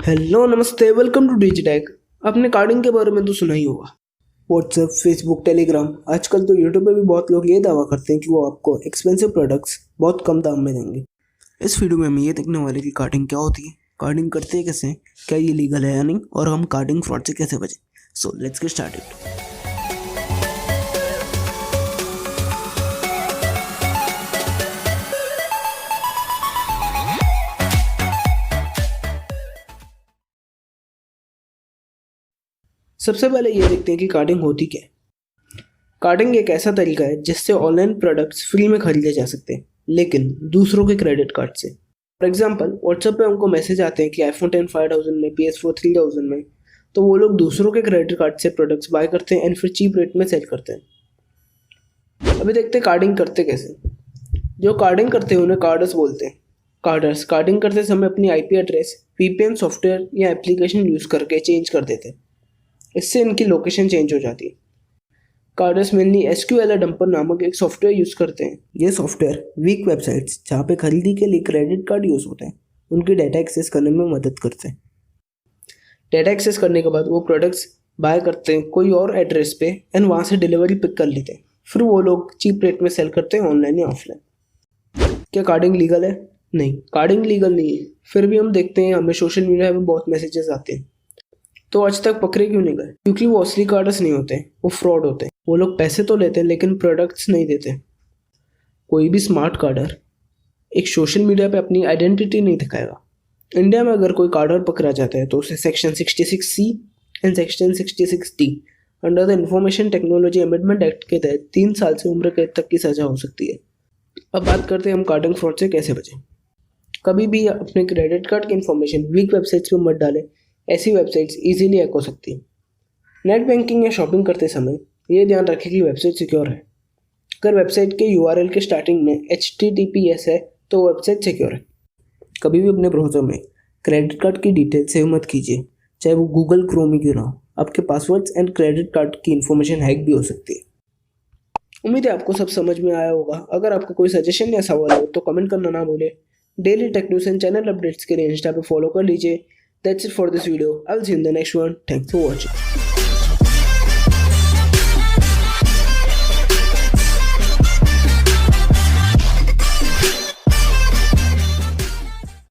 Hello नमस्ते welcome to डिजिटैक। आपने carding के बारे में तो सुना ही होगा। व्हाट्सएप, फेसबुक, टेलीग्राम, आजकल तो यूट्यूब पे भी बहुत लोग ये दावा करते हैं कि वो आपको एक्सपेंसिव प्रोडक्ट्स बहुत कम दाम में देंगे। इस वीडियो में हम ये देखने वाले कि कार्डिंग क्या होती है, कार्डिंग करते हैं कैसे, क्या ये लीगल है या नहीं, और हम कार्डिंग फ्रॉड से कैसे बचें। So let's get started. सबसे पहले ये देखते हैं कि कार्डिंग होती क्या है। कार्डिंग एक ऐसा तरीका है जिससे ऑनलाइन प्रोडक्ट्स फ्री में खरीदे जा सकते हैं, लेकिन दूसरों के क्रेडिट कार्ड से। फॉर एग्जांपल, व्हाट्सएप पे हमको मैसेज आते हैं कि आईफोन 10 5000 में, PS4 3000 में, तो वो लोग दूसरों के क्रेडिट कार्ड से प्रोडक्ट्स बाय करते हैं एंड फिर चीप रेट में सेल करते हैं। अभी देखते हैं कार्डिंग करते कैसे। जो कार्डिंग करते हैं उन्हें कार्डर्स बोलते हैं। कार्डर्स कार्डिंग करते समय अपनी IP एड्रेस VPN सॉफ्टवेयर या एप्लीकेशन यूज़ करके चेंज कर देते हैं। इससे इनकी लोकेशन चेंज हो जाती है। कार्डर्स मेनली SQL डंपर नामक एक सॉफ्टवेयर यूज़ करते हैं। ये सॉफ्टवेयर वीक वेबसाइट्स जहाँ पे खरीदी के लिए क्रेडिट कार्ड यूज़ होते हैं उनकी डाटा एक्सेस करने में मदद करते हैं। डाटा एक्सेस करने के बाद वो प्रोडक्ट्स बाय करते हैं कोई और एड्रेस पे एंड वहाँ से डिलीवरी पिक कर लेते हैं। फिर वो लोग चीप रेट में सेल करते हैं, ऑनलाइन या ऑफलाइन। क्या कार्डिंग लीगल है? नहीं, कार्डिंग लीगल नहीं है। फिर भी हम देखते हैं हमें सोशल मीडिया पे बहुत मैसेजेस आते हैं। तो आज तक पकड़े क्यों नहीं गए? क्योंकि वो असली कार्डर्स नहीं होते, वो फ्रॉड होते हैं। वो लोग पैसे तो लेते हैं लेकिन प्रोडक्ट्स नहीं देते। कोई भी स्मार्ट कार्डर एक सोशल मीडिया पे अपनी आइडेंटिटी नहीं दिखाएगा। इंडिया में अगर कोई कार्डर पकड़ा जाता है तो उसे section 66C and section 66D under the information technology amendment act के तहत 3 साल से उम्र कैद तक की सजा हो सकती है। अब बात करते हैं हम कार्डिंग फ्रॉड से कैसे बचें। कभी भी अपने क्रेडिट कार्ड की इन्फॉर्मेशन वीक वेबसाइट्स पर मत डालें। ऐसी वेबसाइट्स इजीली हैक हो सकती हैं। नेट बैंकिंग या शॉपिंग करते समय ये ध्यान रखें कि वेबसाइट सिक्योर है। अगर वेबसाइट के URL के स्टार्टिंग में HTTPS है तो वेबसाइट सिक्योर है। कभी भी अपने ब्राउज़र में क्रेडिट कार्ड की डिटेल सेव मत कीजिए, चाहे वो गूगल क्रोम ही क्यों ना हो। आपके पासवर्ड्स एंड क्रेडिट कार्ड की इन्फॉर्मेशन हैक भी हो सकती है। उम्मीद है आपको सब समझ में आया होगा। अगर आपका कोई सजेशन या सवाल हो तो कमेंट करना ना भूलें। Daily tech news and channel updates के लिए इंस्टा पे फॉलो कर लीजिए। That's it for this video. I'll see you in the next one. Thanks for watching.